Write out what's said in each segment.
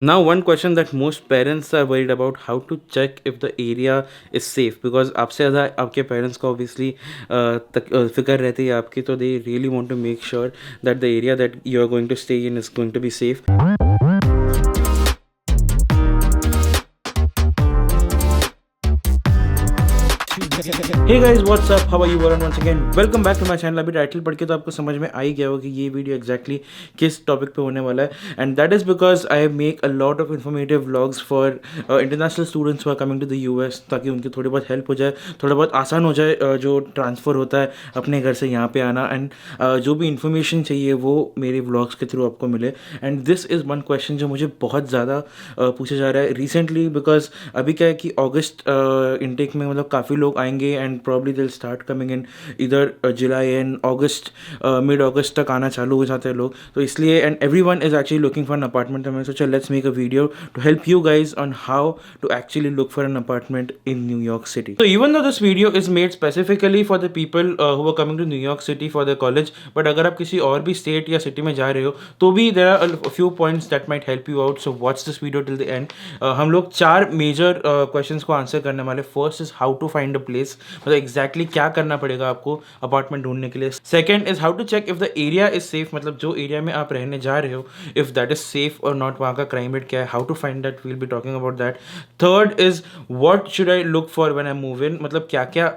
Now, one question that most parents are worried about: how to check if the area is safe, because आपसे ज़्यादा आपके parents को obviously फिक्र रहती है आपकी, तो they really want to make sure that the area that you are going to stay in is going to be safe. Hey guys, what's up, how are you, Varun once again welcome back to my channel. अभी title पढ़ के तो आपको समझ में आ ही गया होगा कि ये वीडियो एग्जैक्टली किस टॉपिक पे होने वाला है, and that is because I make a lot of informative vlogs for international students who are coming to the US, ताकि उनकी थोड़ी बहुत हेल्प हो जाए, थोड़ा बहुत आसान हो जाए जो ट्रांसफ़र होता है अपने घर से यहाँ पे आना, एंड जो भी इन्फॉर्मेशन चाहिए वो मेरे व्लॉग्स के थ्रू आपको मिले। And this is one question जो मुझे बहुत ज़्यादा पूछा जा रहा है रिसेंटली, बिकॉज अभी क्या है कि अगस्त इनटेक में मतलब काफ़ी लोग आएंगे, एंड प्रॉब्ली दिल स्टार्ट कमिंग इन इधर जुलाई एंड अगस्त, मिड अगस्त तक आना चालू हो जाते हैं लोग, तो इसलिए and everyone is actually looking for an apartment. तो मैंने सोचा let's make a video to help you guys on how to actually look for an apartment in New York City. So even though this video is made specifically for the people who are coming to New York City for their college, but अगर आप किसी और भी state या city में जा रहे हो तो भी there are a few points that might help you out. So watch this video till the end. हम लोग चार मेजर क्वेश्चंस को आंसर करने वाले। First is how to find a place, मतलब एग्जैक्टली क्या करना पड़ेगा आपको अपार्टमेंट ढूंढने के लिए। Second is how to check if the area is safe, मतलब जो एरिया में आप रहने जा रहे हो इफ दैट इज सेफ और नॉट, वहाँ का क्राइम रेट क्या है, how to find that, we'll be talking about that. Third is what should I look for when I move in, मतलब क्या क्या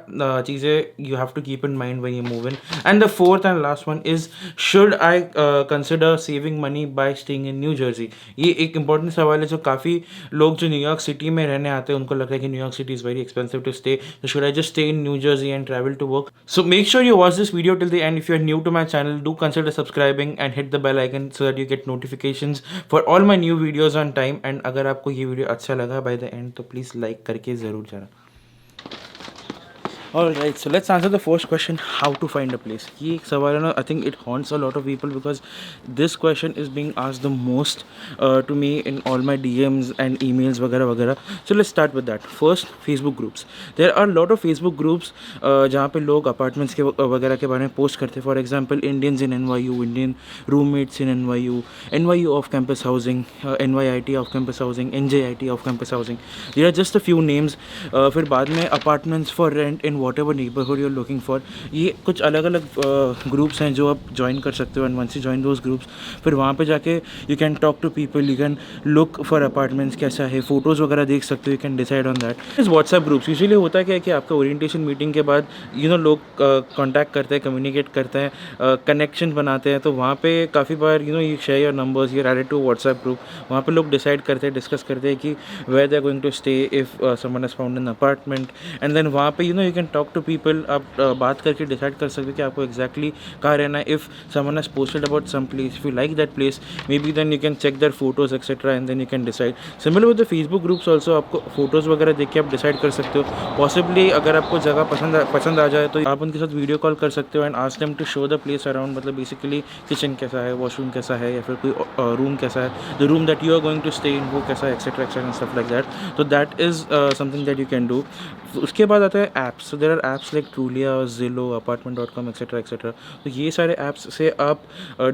चीज़ें you have to keep in mind when you move in. And the fourth and last one is should I consider saving money by staying in New Jersey. ये एक important सवाल है जो काफ़ी लोग जो न्यूयॉर्क सिटी में रहने आते हैं उनको लगता है कि New York city is very expensive to stay, so should I just stay in New Jersey and travel to work? So make sure you watch this video till the end. If you are new to my channel, do consider subscribing and hit the bell icon so that you get notifications for all my new videos on time. And अगर आपको ये video अच्छा लगा by the end तो please like करके ज़रूर जाना। Alright, so let's answer the first question: how to find a place. ये एक सवाल है ना, I think it haunts a lot of people because this question is being asked the most to me in all my DMs and emails वगैरह वगैरह. So let's start with that. First, Facebook groups. There are a lot of Facebook groups जहाँ पे लोग apartments के वगैरह के बारे में post करते हैं. For example, Indians in NYU, Indian roommates in NYU, NYU off campus housing, NYIT off campus housing, NJIT off campus housing. There are just a few names. फिर बाद में apartments for rent in whatever neighbourhood you are looking for, ये कुछ अलग अलग groups हैं जो आप ज्वाइन कर सकते हो। And once you join those groups, फिर वहाँ पे जाके you can talk to people, you can look for apartments, कैसा है, फोटोज़ वगैरह देख सकते हो, you can decide on that. इस व्हाट्सएप ग्रुप्स यूजुअली होता क्या है कि आपका ओरिएंटेशन मीटिंग के बाद लोग कॉन्टैक्ट करते हैं, कम्युनिकेट करते हैं, कनेक्शन बनाते हैं, तो वहाँ पे काफ़ी बार you share your numbers, you are added to WhatsApp group. वहाँ पे लोग डिसाइड करते हैं, डिस्कस करते हैं कि where they are going to stay if someone has found an apartment, and then वहाँ पे you can talk to people. आप बात करके डिसाइड कर सकते हो कि आपको एग्जैक्टली कहाँ रहना है। If someone has posted about some place, if you like that place, maybe then you can check their photos etcetera and then you can decide. Similar with the Facebook groups also, आपको photos वगैरह देख के आप decide कर सकते हो। Possibly अगर आपको जगह पसंद आ जाए तो आप उनके साथ वीडियो कॉल कर सकते हो and ask them to show the place around, मतलब बेसिकली किचन कैसा है, वॉशरूम कैसा है, या फिर कोई रूम कैसा है, the room that you are going to stay in वो कैसा है, etcetera etcetera and stuff like that. तो that is something that you can do. उसके बाद आता है apps. So there are apps like Trulia, Zillow, apartment.com etcetera etcetera. तो ये सारे ऐप्स से आप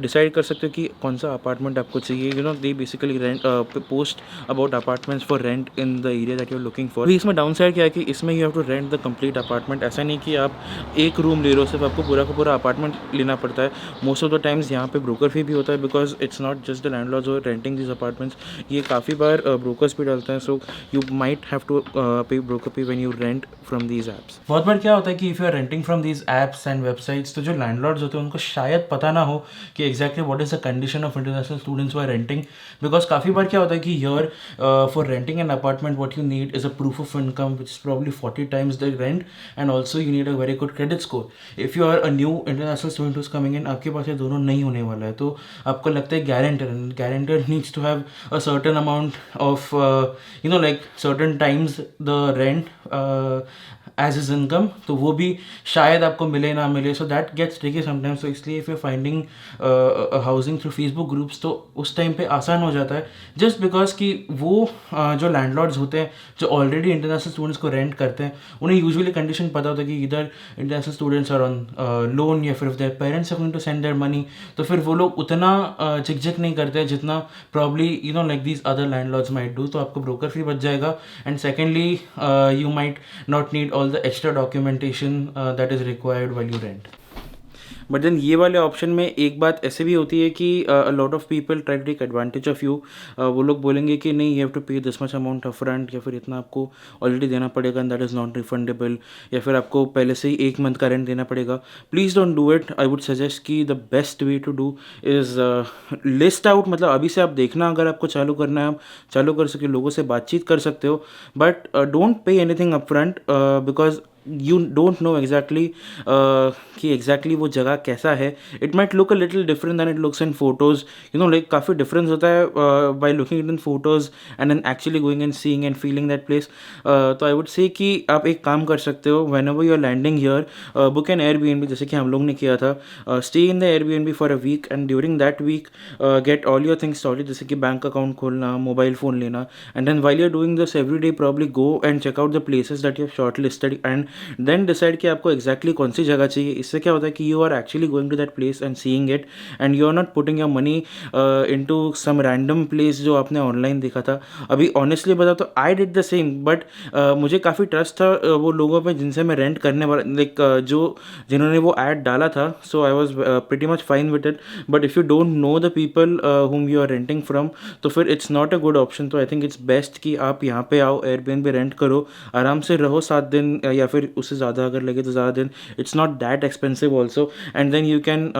डिसाइड कर सकते हो कि कौन सा अपार्टमेंट आपको चाहिए। They basically rent post about apartments for rent in the area that you are looking for. इसमें डाउन साइड क्या है कि इसमें you have to rent the complete apartment. ऐसा नहीं कि आप एक रूम ले रहे हो, सिर्फ आपको पूरा का पूरा अपार्टमेंट लेना पड़ता है। मोस्ट ऑफ द टाइम्स यहाँ पे ब्रोकर फी भी होता है, because it's not just the landlords और रेंटिंग दिस अपार्टमेंट्स, ये काफ़ी बार ब्रोकर्स भी डालते हैं। So you might have to pay broker fee when you rent from these apps. बहुत बार क्या होता है कि if you are renting from these apps and websites, तो जो लैंडलॉर्ड्स होते हैं उनको शायद पता ना हो कि exactly what is the condition of international students who are renting. Because काफ़ी बार क्या होता है कि here for renting an apartment what you need is a proof of income which is probably 40 times the rent, and also you need a very good credit score. If you are a new international student who's coming in, आपके पास ये दोनों नहीं होने वाला है, तो आपको लगता है guarantor needs to have a certain amount of like certain times the rent as is income, तो वो भी शायद आपको मिले ना मिले. So that gets tricky sometimes. तो इसलिए if you finding housing through Facebook groups, तो उस टाइम पे आसान हो जाता है. जस्ट बिकॉज कि वो जो लैंडलॉर्ड्स होते हैं जो ऑलरेडी इंटरनेशनल स्टूडेंट्स को रेंट करते हैं, उन्हें यूजुअली कंडीशन पता होता है कि इधर international students are on loan, या फिर their parents are going to send their money, तो फिर वो लोग उतना झिकझिक नहीं करते हैं जितना probably like these other landlords might do. तो आपको ब्रोकर फी बच जाएगा. And secondly you might not need all the extra documentation that is required while you rent. But then ये वाले ऑप्शन में एक बात ऐसे भी होती है कि lot of people try to take advantage of you. वो लोग बोलेंगे कि नहीं, you have to pay this much amount upfront, या फिर इतना आपको ऑलरेडी देना पड़ेगा and that is not refundable, या फिर आपको पहले से ही 1 मंथ का रेंट देना पड़ेगा. Please don't do it. I would suggest कि the best way to do is list out. मतलब अभी से आप देखना, अगर आपको चालू करना है आप चालू कर सके, लोगों से बातचीत कर सकते हो, but don't pay anything upfront because you don't know exactly कि एग्जैक्टली वो जगह कैसा है. It might look a little different than it looks in photos. Like काफ़ी डिफरेंस होता है by looking it in photos and then actually going and seeing and feeling that place. तो I would say कि आप एक काम कर सकते हो, whenever you are landing here, book an Airbnb, जैसे कि हम लोग ने किया था. Stay in the Airbnb for a week and during that week get all your things sorted, जैसे कि बैंक अकाउंट खोलना, मोबाइल फ़ोन लेना. And then while you are doing this every day, probably go and check out the places that you have shortlisted and then decide कि आपको exactly कौन सी जगह चाहिए. इससे क्या होता है कि you are actually going to that place and seeing it, and you are not putting your money into some random place जो आपने ऑनलाइन देखा था. अभी ऑनेस्टली बता तो I did the same, but मुझे काफ़ी ट्रस्ट था वो लोगों पे जिनसे मैं रेंट करने वाला, लाइक जिन्होंने वो ऐड डाला था. So I was pretty much fine with it. But if you don't know the people whom you are renting from, तो फिर it's not a good option. तो आई थिंक इट्स बेस्ट कि आप यहाँ पे आओ, एयरबीएनबी रेंट करो, आराम से रहो 7 दिन, या फिर उससे ज़्यादा अगर लगे तो ज़्यादा दिन. it's not that expensive also, and then you can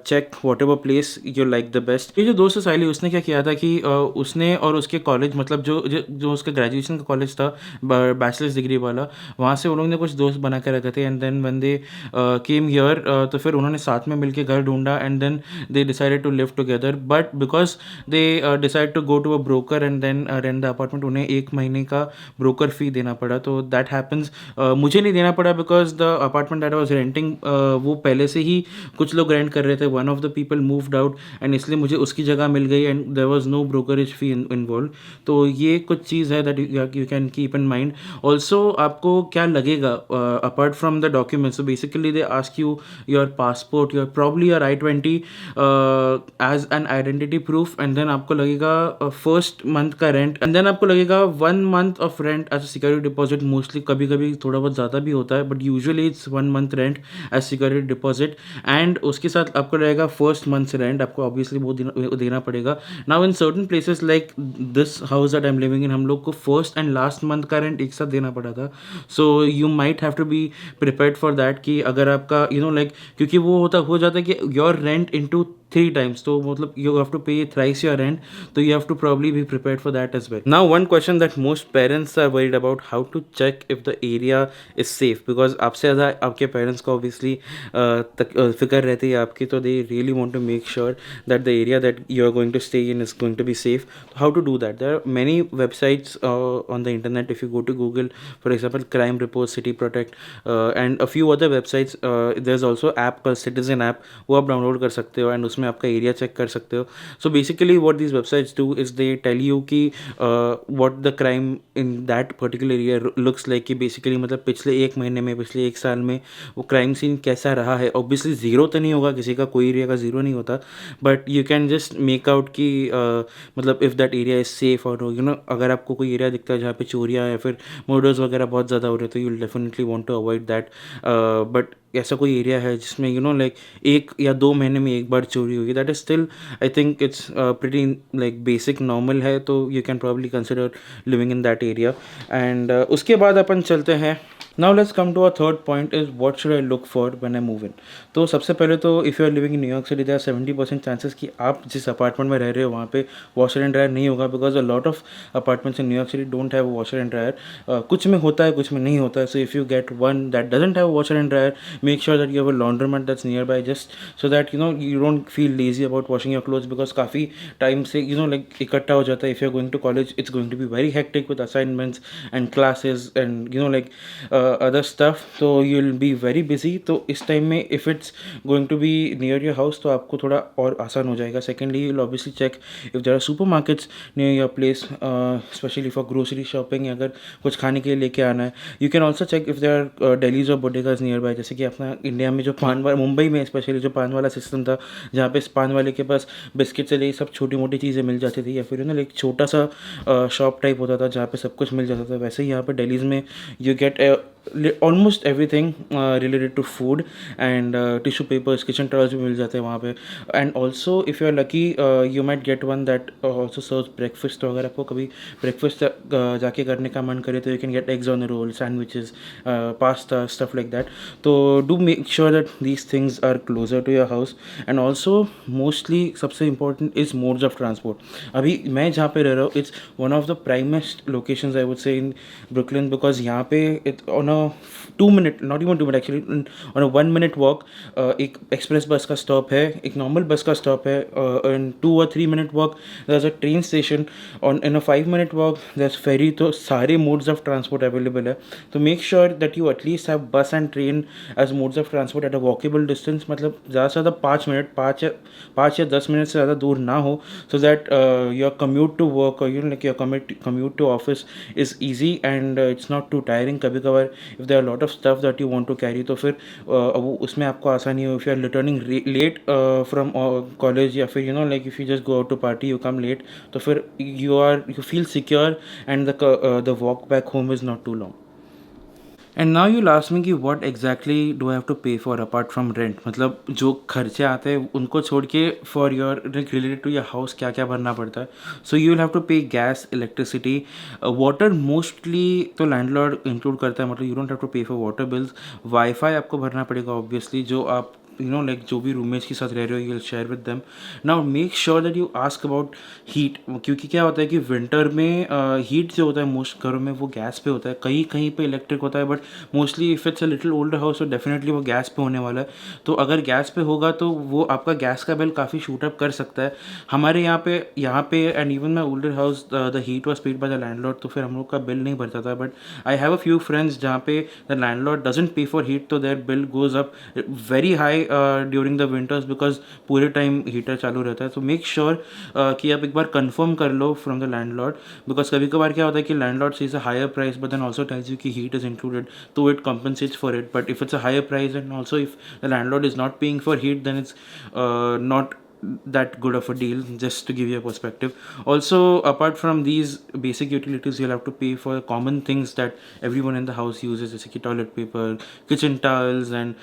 check whatever place you like the best. ये जो दोस्त है साइली, उसने क्या किया था कि उसने और उसके कॉलेज, मतलब जो उसका ग्रेजुएशन का कॉलेज था, बैचलर्स डिग्री वाला, वहाँ से उन लोगों ने कुछ दोस्त बना के रखे थे. And then when they came here, तो फिर उन्होंने साथ में मिलके घर ढूंढा and then they decided to live together. But because they decide to go to a broker and then rent the apartment, उन्हें 1 महीने का ब्रोकर फी देना पड़ा. तो दैट हैपन्स. मुझे नहीं देना पड़ा because the apartment that was renting, वो पहले से ही कुछ लोग रेंट कर रहे थे. One of the people moved out and इसलिए मुझे उसकी जगह मिल गई and there was no brokerage fee involve. तो ये कुछ चीज़ है that you can keep in mind. Also आपको क्या लगेगा apart from the documents, so basically they ask you your passport, your probably your I-20 as an identity proof, and then आपको लगेगा फर्स्ट मंथ का रेंट, एंड देन आपको लगेगा 1 month of rent as a security deposit. Mostly कभी कभी थोड़ा बहुत ज़्यादा भी होता है, but usually it's 1 month rent as security deposit. And उसके साथ आपको रहेगा फर्स्ट मंथ रेंट, आपको ऑब्वियसली वो देना पड़ेगा. Now in certain places like this house that I am living in, हम लोग को फर्स्ट एंड लास्ट मंथ का रेंट एक साथ देना पड़ा था. So you might have to be prepared for that कि अगर आपका लाइक, क्योंकि वो हो जाता है कि योर रेंट इनटू 3 times, तो मतलब you have to pay thrice your rent, so you have to probably be prepared for that as well. Now one question that most parents are worried about, how to check if the area is safe, because आपसे ज़्यादा आपके parents को obviously फिक्र रहती है आपकी, तो they really want to make sure that the area that you are going to stay in is going to be safe. So how to do that? There are many websites on the internet. If you go to Google, for example, Crime Report, City Protect, and a few other websites, there's also app called Citizen app, वो आप download कर सकते हो and उसमें आपका area check कर सकते हो. So basically what these websites do is they tell you कि what the crime in that particular area looks like, कि बेसिकली मतलब पिछले 1 महीने में, पिछले 1 साल में वो क्राइम सीन कैसा रहा है. ऑब्वियसली ज़ीरो तो नहीं होगा, किसी का कोई एरिया का ज़ीरो नहीं होता, but you can just make out कि मतलब if that area is safe, और अगर आपको कोई एरिया दिखता है जहाँ पे चोरियाँ या फिर मर्डर्स वगैरह बहुत ज़्यादा हो रहे, तो you will definitely want to avoid that. But ऐसा कोई एरिया है जिसमें लाइक 1 या 2 महीने में एक बार चोरी होगी, that is still, I think it's pretty like basic normal है, तो you can probably consider living in that area. And उसके बाद अपन चलते हैं. Now let's come to a third point, is what should I look for when I move in. तो सबसे पहले तो if you are living in New York city, there are 70% chances कि आप जिस अपार्टमेंट में रह रहे हो वहाँ पे वॉशर एंड ड्रायर नहीं होगा, because a lot of apartments in New York city don't have washer and dryer. कुछ में होता है, कुछ में नहीं होता है. सो if you get one that doesn't have washer and dryer, make sure that you have a laundromat that's nearby, just so that you don't feel lazy about washing your clothes because काफ़ी time से like इकट्ठा हो जाता है. If you're going to college, it's going to be very hectic with assignments and classes and like other stuff, so you'll be very busy. तो इस time में if it's going to be near your house तो आपको थोड़ा और आसान हो जाएगा. Secondly, you'll obviously check if there are supermarkets near your place, especially for grocery shopping या अगर कुछ खाने के लिए लेके आना है. You can also check if there are delis or bodegas nearby. जैसे कि अपना इंडिया में जो पान वाला, मुंबई में स्पेशली जो पान वाला सिस्टम था, जहाँ पे पान वाले के पास बिस्किट से ले सब छोटी मोटी चीज़ें मिल जाती थी, या फिर एक छोटा सा शॉप टाइप होता था जहाँ पे सब कुछ मिल जाता था. वैसे ही यहाँ पे डेलीज में you get almost everything related to food, and tissue papers, kitchen towels भी मिल जाते हैं वहाँ पे. And also if you are lucky, you might get one that also serves breakfast. तो अगर आपको कभी breakfast जाके करने का मन करे तो you can get eggs on a roll, sandwiches, pasta, stuff like that. तो do make sure that these things are closer to your house. And also mostly सबसे important is modes of transport. अभी मैं जहाँ पे रह रहा हूँ, it's one of the primest locations I would say in Brooklyn, because यहाँ पे it on a 2 minute, not even 2 minute actually, on a 1 minute walk, एक एक्सप्रेस बस का स्टॉप है, एक नॉर्मल बस का स्टॉप है, इन 2 or 3 minute walk there's a train station, on in a 5 minute walk there's ferry. तो सारे modes of transport available है. तो make sure that you at least have bus and train as modes of transport at a walkable distance. मतलब ज़्यादा से ज़्यादा 5 minute, 5 या 10 minute से ज़्यादा दूर ना हो, so that your commute to work or like your commute to office is easy and it's not too tiring. कभी कभार if there are a lot of stuff that you want to carry, तो फिर वो उसमें आपको आसानी हो. if you are returning late from college, या फिर like if you just go out to party, you come late, तो फिर you feel secure and the walk back home is not too long. And now you last में कि what exactly do I have to pay for apart from rent. मतलब जो खर्चे आते हैं उनको छोड़ के for your related to your house क्या क्या भरना पड़ता है. So you will have to pay gas, electricity, water mostly तो लैंडलॉर्ड इंक्लूड करता है. मतलब you don't have to pay for water bills. Wifi आपको भरना पड़ेगा ऑब्वियसली, जो आप like जो भी रूममेट्स के साथ रह रहे हो, you will share with them. Now make sure that you ask about heat, क्योंकि क्या होता है कि विंटर में हीट जो होता है मोस्ट घरों में वो गैस पे होता है. कहीं कहीं पे इलेक्ट्रिक होता है, but mostly if it's a little older house तो डेफिनेटली वो गैस पे होने वाला है. तो अगर गैस पे होगा तो वो आपका गैस का बिल काफ़ी शूट अप कर सकता है. हमारे यहाँ पे and even my older house the heat was paid by the landlord, तो फिर हम लोग का बिल नहीं भरता था. But I have a few friends जहाँ पे the landlord doesn't pay for heat, तो their bill goes up very high during the winters because पूरे टाइम हीटर चालू रहता है. तो मेक श्योर कि आप एक बार कंफर्म कर लो फ्रॉम द लैंडलॉर्ड, बिकॉज कभी कभार क्या होता है कि landlord sees a higher price but then also tells you कि हीट इज इंक्लूडेड, तो it compensates for it. But if it's a higher price, and also if the landlord is not paying for heat, then it's not that good of a deal, just to give you a perspective. Also, apart from these basic utilities, you'll have to pay for common things that everyone in the house uses, जैसे कि toilet paper, kitchen towels and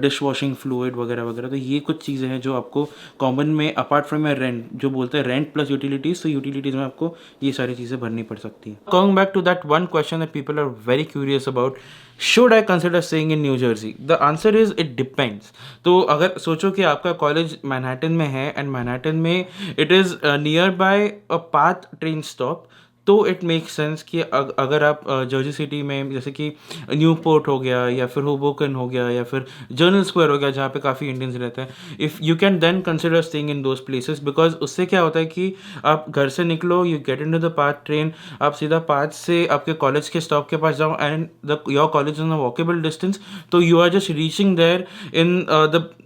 dishwashing fluid वगैरह वगैरह. तो ये कुछ चीज़ें हैं जो आपको कॉमन में apart from your rent, जो बोलते हैं rent plus utilities, तो utilities में आपको ये सारी चीज़ें भरनी पड़ सकती हैं. Going back to that one question that people are very curious about, should I consider staying in New Jersey? The answer is it depends. तो अगर सोचो कि आपका कॉलेज मैनहट्टन में है एंड मैनहट्टन में it is near by a path train stop, तो it make sense कि अगर आप जर्सी सिटी में जैसे कि न्यू पोर्ट हो गया या फिर होबोकन हो गया या फिर जर्नल स्क्वायर हो गया जहाँ पे काफ़ी इंडियंस रहते हैं, if you can then consider staying in those places. Because उससे क्या होता है कि आप घर से निकलो, you get in to the PATH train, आप सीधा पाथ से आपके कॉलेज के स्टॉप के पास जाओ and your college in a walkable distance. तो you are just reaching there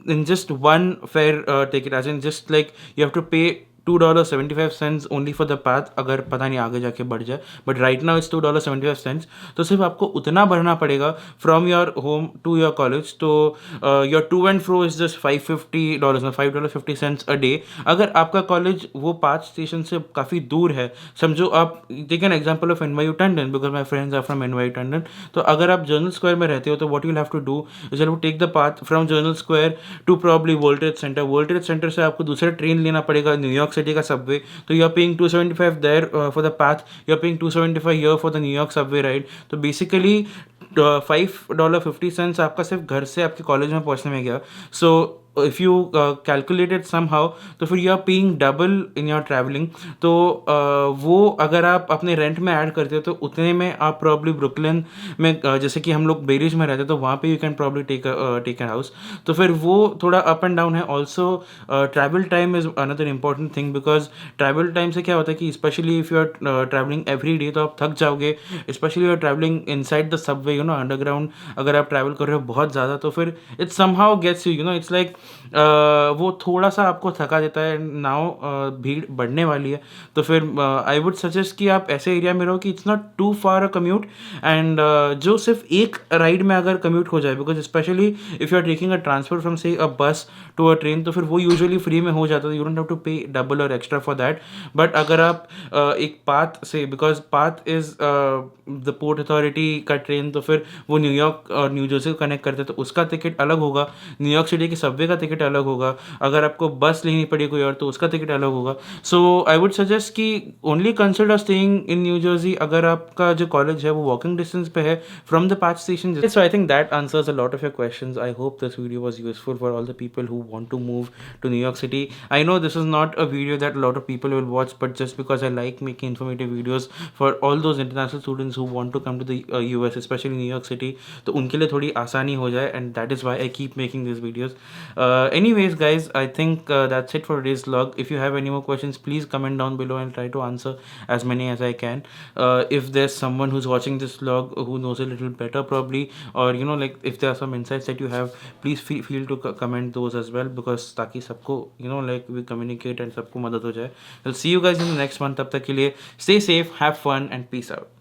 in just one fare ticket, as in just like you have to pay $2.75 only for the path, अगर पता नहीं आगे जाके बढ़ जाए, बट राइट नाउ इट्स $2.75. तो सिर्फ आपको उतना भरना पड़ेगा from your home to your college. तो your to and fro is just $550 ना $5.50 अ डे. अगर आपका कॉलेज वो पाथ स्टेशन से काफ़ी दूर है, समझो आप take an example of NYU Tandon, because my friends are from NYU Tandon. तो अगर आप जर्नल स्क्वायर में रहते हो तो what you have to do is you take the PATH from Journal Square to probably World Trade Center. World Trade Center से आपको दूसरा ट्रेन लेना पड़ेगा न्यूयॉर्क सिटी का सबवे. तो you are paying $275 there for the PATH, you are paying $275 here for the New York Subway ride. तो basically $5.50 आपका सिर्फ घर से आपके कॉलेज में पहुंचने में गया. So if you calculate it somehow, तो फिर you are paying double in your travelling. तो वो अगर आप अपने रेंट में ऐड करते हो तो उतने में आप प्रॉब्ली ब्रुकलिन में, जैसे कि हम लोग बेरिज में रहते हैं, तो वहाँ पे you can probably take an house. तो फिर वो थोड़ा अप एंड डाउन है. Also travel time is another important thing, because travel time से क्या होता है कि specially if you are travelling every day तो आप थक जाओगे. Specially you are travelling inside the subway, you know, underground अगर आप ट्रैवल कर रहे हो बहुत ज़्यादा, तो फिर it somehow gets you, you know, it's like वो थोड़ा सा आपको थका देता है. नाउ भीड़ बढ़ने वाली है, तो फिर आई वुड सजेस्ट कि आप ऐसे एरिया में रहो कि it's not too far a commute, and जो सिर्फ एक राइड में अगर कम्यूट हो जाए, because specially if you are taking a transfer from से अ बस टू अ ट्रेन, तो फिर वो यूजुअली फ्री में हो जाता है. यू डोंट हैव टू पे डबल और एक्स्ट्रा फॉर दैट. बट अगर आप एक पाथ से, because path is the port authority का ट्रेन, तो फिर वो न्यूयॉर्क और न्यू जर्सी को कनेक्ट करते हैं, तो उसका टिकट अलग होगा. न्यूयॉर्क सिटी के सबवे का टिकट अलग होगा. अगर आपको बस लेनी पड़ी कोई और, तो उसका टिकट अलग होगा. सो आई वुड सजेस्ट कि only consider staying in New Jersey अगर आपका जो कॉलेज है वो वॉकिंग डिस्टेंस पे है from the path station. So I think that answers a lot of your questions. I hope this video was useful for all the people who want to move to New York City. I know this is not a video that a lot of people will watch, but just because I like making informative videos for all those international students who want to come to the US, especially New York City, तो उनके लिए थोड़ी आसानी हो जाए, and that is why I keep making these videos. Anyways, guys, I think that's it for today's vlog. If you have any more questions, please comment down below and try to answer as many as I can. If there's someone who's watching this vlog who knows a little better probably, or you know, like if there are some insights that you have, please feel to comment those as well, because ताकि सबको, you know, like we communicate and सबको मदद हो जाए. I'll see you guys in the next one. तब तक के लिए stay safe, have fun and peace out.